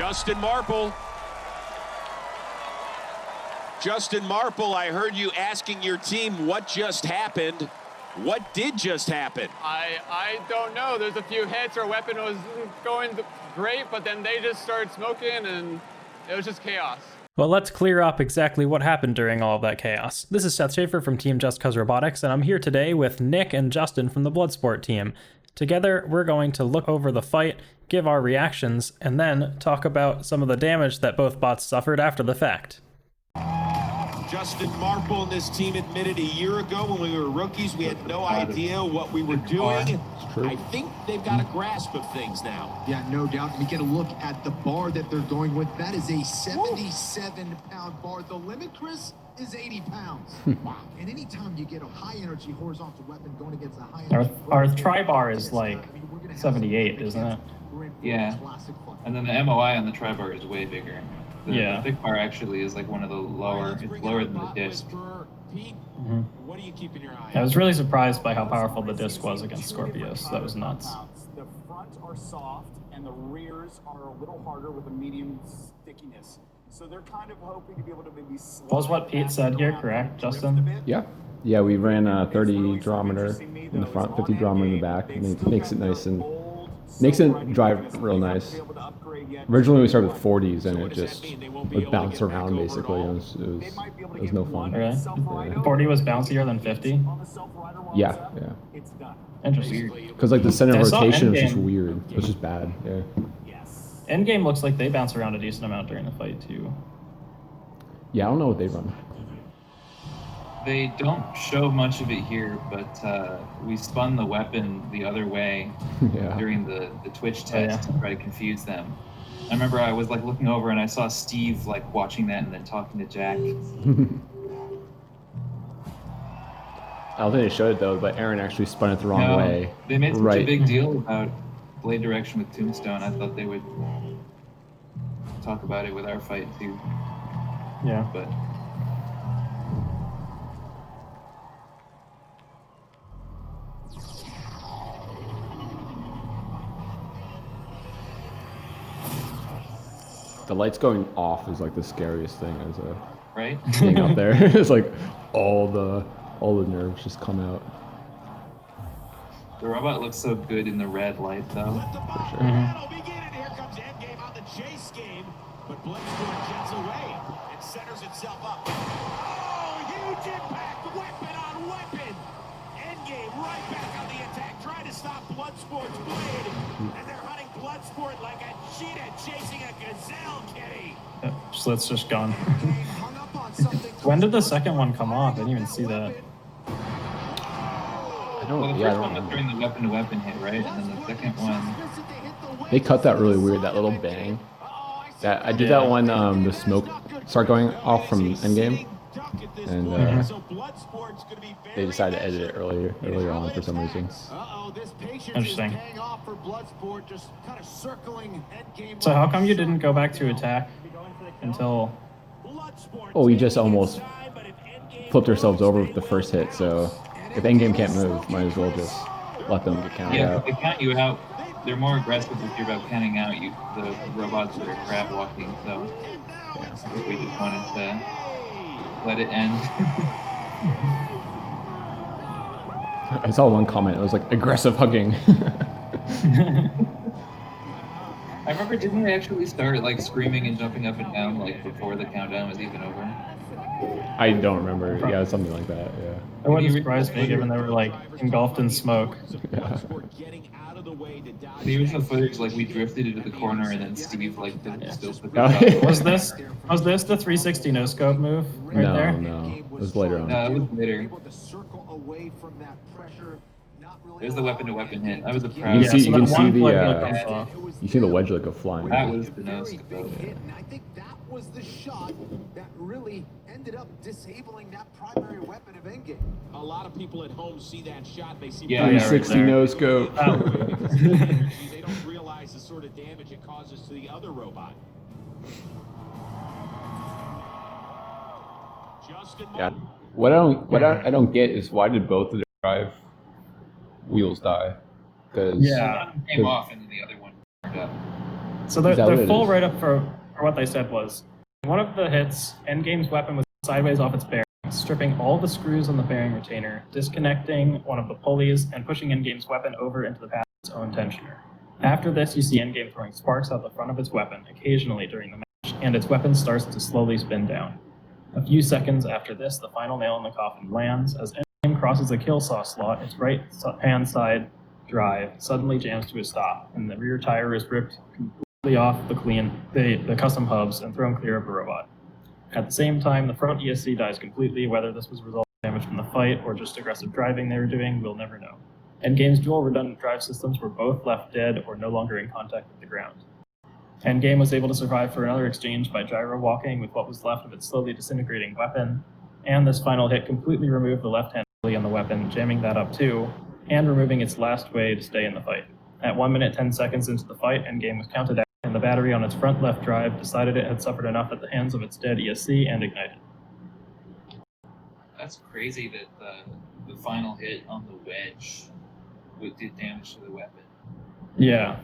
Justin Marple. Justin Marple, I heard you asking your team what just happened. What did just happen? I don't know. There's a few hits. Our weapon was going great, but then they just started smoking, and it was just chaos. Well, let's clear up exactly what happened during all of that chaos. This is Seth Schaefer from Team Just Cause Robotics, and I'm here today with Nik and Justin from the Bloodsport team. Together, we're going to look over the fight, give our reactions, and then talk about some of the damage that both bots suffered after the fact. Justin Marple and this team admitted a year ago when we were rookies, we had no idea what we were doing. I think they've got a grasp of things now. Yeah, no doubt. We get a look at the bar that they're going with. That is a 77-pound bar. The limit, Chris, is 80 pounds. Wow. And anytime you get a high-energy horizontal weapon going against a high-energy... Our tri-bar is like 78, isn't it? Yeah. And then the MOI on the tri-bar is way bigger. The thick bar actually is like one of the lower. It's lower than the disc. What are you keeping your eye on? I was really surprised by how powerful the disc was against Scorpios. That was nuts. The front are soft and the rears are a little harder with a medium stickiness. So they're kind of hoping to be able to maybe slow. Was what Pete said here correct, Justin? Yeah, we ran a 30 drometer in the front, 50 drometer in the back, and it makes it nice and makes it drive real nice. Originally we started with 40s and it just would bounce around basically. It was no fun. Really? 40 was bouncier than 50? Yeah. Interesting. Because like the center rotation was just weird. It was just bad. Yeah. Endgame looks like they bounce around a decent amount during the fight too. Yeah, I don't know what they run. They don't show much of it here, but we spun the weapon the other way during the Twitch test to try to confuse them. I remember I was like looking over and I saw Steve like watching that and then talking to Jack. I don't think they showed it though, but Aaron actually spun it the wrong way. They made such a big deal about blade direction with Tombstone. I thought they would talk about it with our fight too. Yeah. But the lights going off is like the scariest thing as a being up there. It's like all the nerves just come out. The robot looks so good in the red light though. Let the battle begin, and here comes Endgame on the chase game, but Bloodsport jets away and centers itself up. Oh, huge impact, weapon on weapon. Endgame right back on the attack, trying to stop Bloodsport's blade, and they're hunting Bloodsport like a cheetah chasing a gazelle, Kitty. Slit's just gone. When did the second one come off? I didn't even see that. Well, the first one was during the weapon-to-weapon hit, right? And then the second one... They cut that really weird, that little bang. That I did that one, the smoke started going off from Endgame. And they decided to edit it earlier on for some reason. Interesting. So how come you didn't go back to attack until... Oh, we just almost flipped ourselves over with the first hit, so if Endgame can't move, might as well just let them get counted out. Yeah, if they count you out, they're more aggressive if you're about counting out the robots that are crab walking, so we just wanted to let it end. I saw one comment, it was like, aggressive hugging. I remember, didn't they actually start like screaming and jumping up and down like before the countdown was even over? I don't remember. Yeah, something like that. Yeah. It wouldn't surprise me given they were like engulfed in smoke. Yeah. The original footage, like we drifted into the corner and then Steve like didn't still put Was this the 360 no scope move right there? No, it was later on. No, it was later. There's the weapon-to-weapon hit. That was a proud. You can see the wedge like a flying. That was the no scope. And I think that was the shot that really ended up disabling that primary weapon of Endgame. A lot of people at home see that shot. They see 360 no scope. They don't realize the sort of damage it causes to the other robot. Yeah. What I don't get is why did both of the drive wheels die? Because one came off and then the other one turned up. So the full write-up for what they said was, one of the hits, Endgame's weapon was sideways off its bearing, stripping all the screws on the bearing retainer, disconnecting one of the pulleys, and pushing Endgame's weapon over into the path of its own tensioner. After this, you see Endgame throwing sparks out the front of its weapon occasionally during the match, and its weapon starts to slowly spin down. A few seconds after this, the final nail in the coffin lands. As Endgame crosses the kill saw slot, its right-hand side drive suddenly jams to a stop, and the rear tire is ripped completely off the custom hubs and thrown clear of the robot. At the same time, the front ESC dies completely. Whether this was a result of damage from the fight or just aggressive driving they were doing, we'll never know. Endgame's dual redundant drive systems were both left dead or no longer in contact with the ground. Endgame was able to survive for another exchange by gyro walking with what was left of its slowly disintegrating weapon, and this final hit completely removed the left hand pulley on the weapon, jamming that up too, and removing its last way to stay in the fight. At 1 minute 10 seconds into the fight, Endgame was counted out, and the battery on its front left drive decided it had suffered enough at the hands of its dead ESC and ignited. That's crazy that the final hit on the wedge did damage to the weapon. Yeah.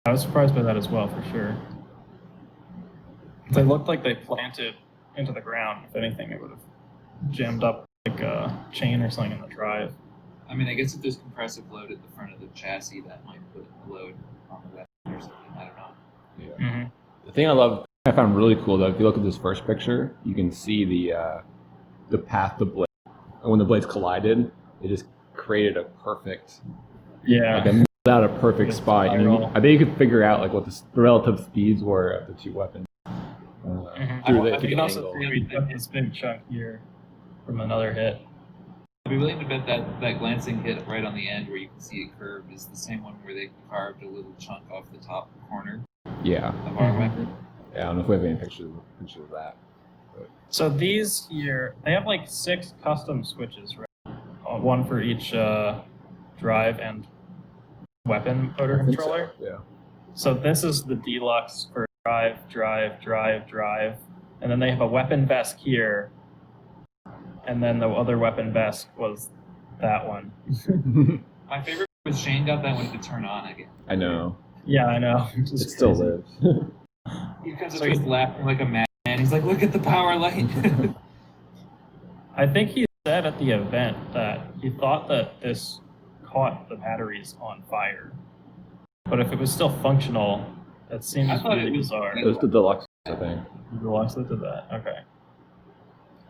I was surprised by that as well, for sure. They looked like they planted into the ground. If anything, it would have jammed up like a chain or something in the drive. I mean, I guess if there's compressive load at the front of the chassis, that might put a load on the weapon or something. I don't know. Yeah. Mm-hmm. The thing I found really cool, though, if you look at this first picture, you can see the path the blade. When the blades collided, it just created a perfect. Yeah. Like it out a perfect spot. I mean, I bet you could figure out like what the relative speeds were of the two weapons. You can also see we took this big chunk here from another hit. I'd be willing to bet that glancing hit right on the end where you can see it curved is the same one where they carved a little chunk off the top corner. Yeah. Of our weapon. Yeah, I don't know if we have any pictures of that. But. So these here, they have like 6 custom switches, right? One for each drive and weapon motor controller. So, yeah. So this is the deluxe for drive, and then they have a weapon vest here, and then the other weapon vest was that one. My favorite was Shane got that one to turn on again. I know. Yeah, I know. It still lives. He comes up just laughing like a man. He's like, look at the power light. I think he said at the event that he thought that this caught the batteries on fire. But if it was still functional, that seems really bizarre. It was the deluxe, I think. The deluxe that did that, okay.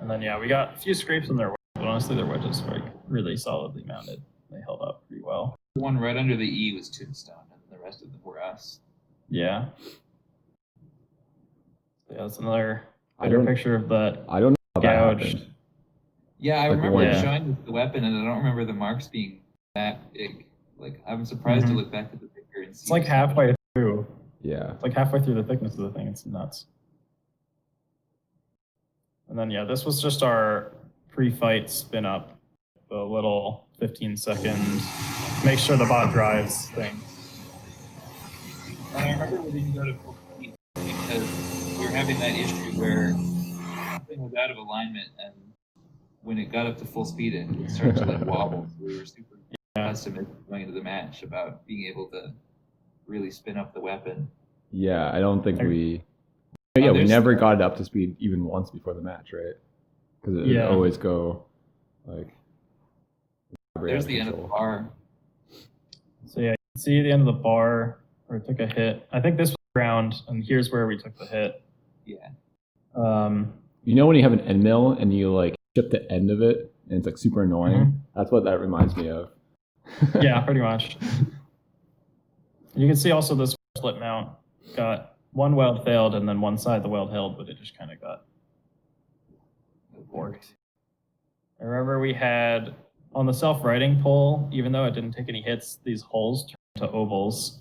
And then yeah, we got a few scrapes on their wedge, but honestly their wedges were like really solidly mounted. They held up pretty well. The one right under the E was Tombstone, and the rest of them were us. Yeah. Yeah, that's another better picture of that. I don't know how that gouged. happened. Yeah, I remember showing the weapon, and I don't remember the marks being that big. Like, I'm surprised to look back at the picture and see. It's like halfway through. Yeah. It's like halfway through the thickness of the thing. It's nuts. And then, yeah, this was just our pre-fight spin up. The little 15-second, make sure the bot drives thing. And I remember we didn't go to full speed because we were having that issue where something was out of alignment, and when it got up to full speed, it started to like wobble. So we were super pessimistic going into the match about being able to really spin up the weapon. Yeah, I don't think we. Yeah, we never got it up to speed even once before the match, right? Because it would always go like. There's the end of the bar. So yeah, you can see the end of the bar where it took a hit. I think this was ground, and here's where we took the hit. Yeah. You know when you have an end mill and you like chip the end of it and it's like super annoying? Mm-hmm. That's what that reminds me of. Yeah, pretty much. You can see also this split mount got one weld failed and then one side the weld held, but it just kind of got forked. I remember we had on the self-righting pole, even though it didn't take any hits, these holes turned to ovals.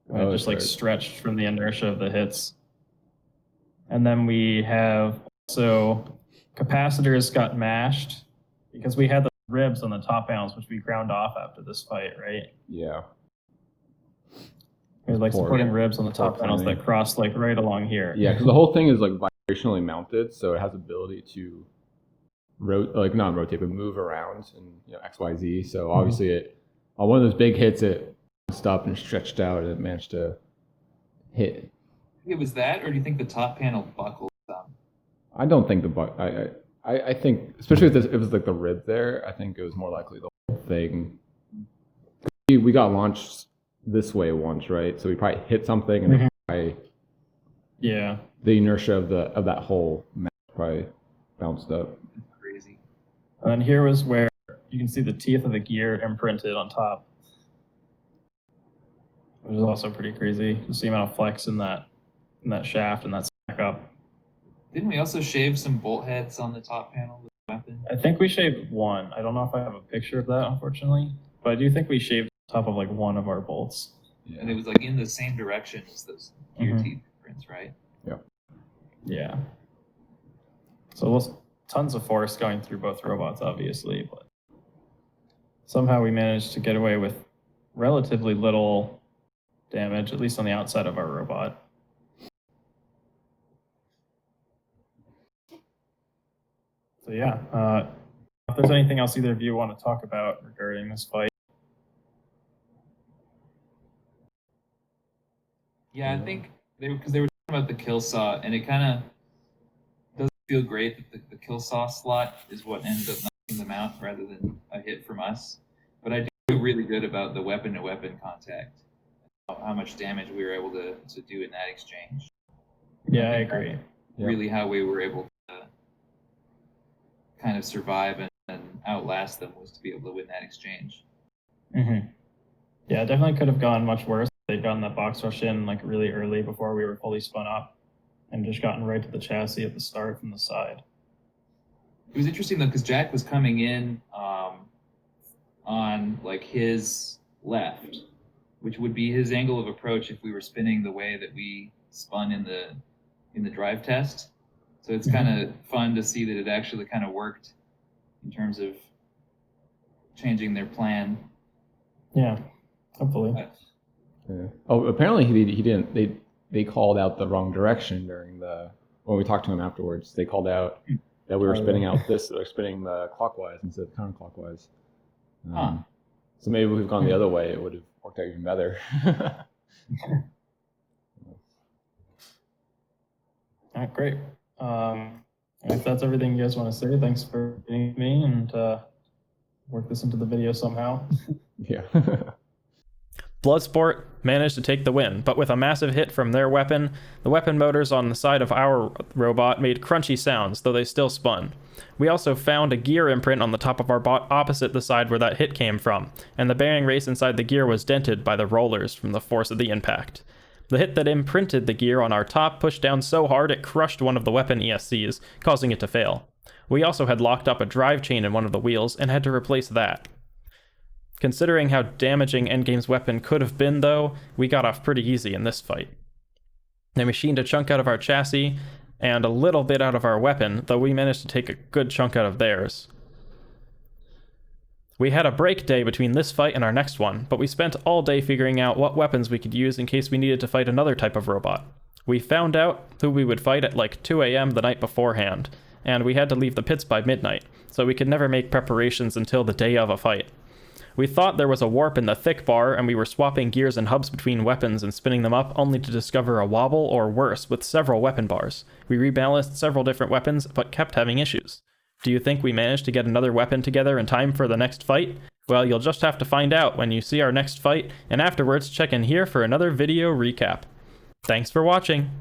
And it just like stretched from the inertia of the hits. And then we have also capacitors got mashed because we had the ribs on the top panels, which we ground off after this fight, right? Yeah. There's like supporting ribs on the top panels that cross like right along here. Yeah, because the whole thing is like vibrationally mounted, so it has ability to not rotate, but move around and X, Y, Z. So obviously, it on one of those big hits, it stopped and stretched out, and it managed to hit. It was that, or do you think the top panel buckled some? I don't think I think, especially if it was like the rib there, I think it was more likely the whole thing. We got launched this way once, right? So we probably hit something, and yeah, the inertia of that whole map probably bounced up. Crazy. And here was where you can see the teeth of the gear imprinted on top, which is also pretty crazy. Just the amount of flex in that shaft and that stack up. Didn't we also shave some bolt heads on the top panel with the weapon? I think we shaved one. I don't know if I have a picture of that, unfortunately, but I do think we shaved the top of like one of our bolts. Yeah. And it was like in the same direction as those gear teeth prints, right? Yeah. Yeah. So there's tons of force going through both robots, obviously, but somehow we managed to get away with relatively little damage, at least on the outside of our robot. So yeah, if there's anything else either of you want to talk about regarding this fight. Yeah, I think because they were talking about the kill saw, and it kind of doesn't feel great that the kill saw slot is what ends up knocking them out rather than a hit from us. But I do feel really good about the weapon-to-weapon contact, how much damage we were able to do in that exchange. Yeah, I agree. Really how we were able to kind of survive and outlast them was to be able to win that exchange. Mm-hmm. Yeah, it definitely could have gone much worse. They'd gotten that box rush in like really early before we were fully spun up and just gotten right to the chassis at the start from the side. It was interesting though, because Jack was coming in on like his left, which would be his angle of approach if we were spinning the way that we spun in the drive test. So it's kind of fun to see that it actually kind of worked in terms of changing their plan. Yeah, hopefully. Yeah. Oh, apparently he didn't. They called out the wrong direction when we talked to him afterwards. They called out that we were spinning out spinning the clockwise instead of counterclockwise. So maybe if we've gone the other way, it would have worked out even better. All right, great. If that's everything you guys want to say, thanks for being with me and work this into the video somehow. Yeah. Bloodsport managed to take the win, but with a massive hit from their weapon, the weapon motors on the side of our robot made crunchy sounds, though they still spun. We also found a gear imprint on the top of our bot opposite the side where that hit came from, and the bearing race inside the gear was dented by the rollers from the force of the impact. The hit that imprinted the gear on our top pushed down so hard it crushed one of the weapon ESCs, causing it to fail. We also had locked up a drive chain in one of the wheels and had to replace that. Considering how damaging Endgame's weapon could have been, though, we got off pretty easy in this fight. They machined a chunk out of our chassis and a little bit out of our weapon, though we managed to take a good chunk out of theirs. We had a break day between this fight and our next one, but we spent all day figuring out what weapons we could use in case we needed to fight another type of robot. We found out who we would fight at like 2 a.m. the night beforehand, and we had to leave the pits by midnight, so we could never make preparations until the day of a fight. We thought there was a warp in the thick bar, and we were swapping gears and hubs between weapons and spinning them up, only to discover a wobble, or worse, with several weapon bars. We rebalanced several different weapons, but kept having issues. Do you think we managed to get another weapon together in time for the next fight? Well, you'll just have to find out when you see our next fight, and afterwards check in here for another video recap. Thanks for watching!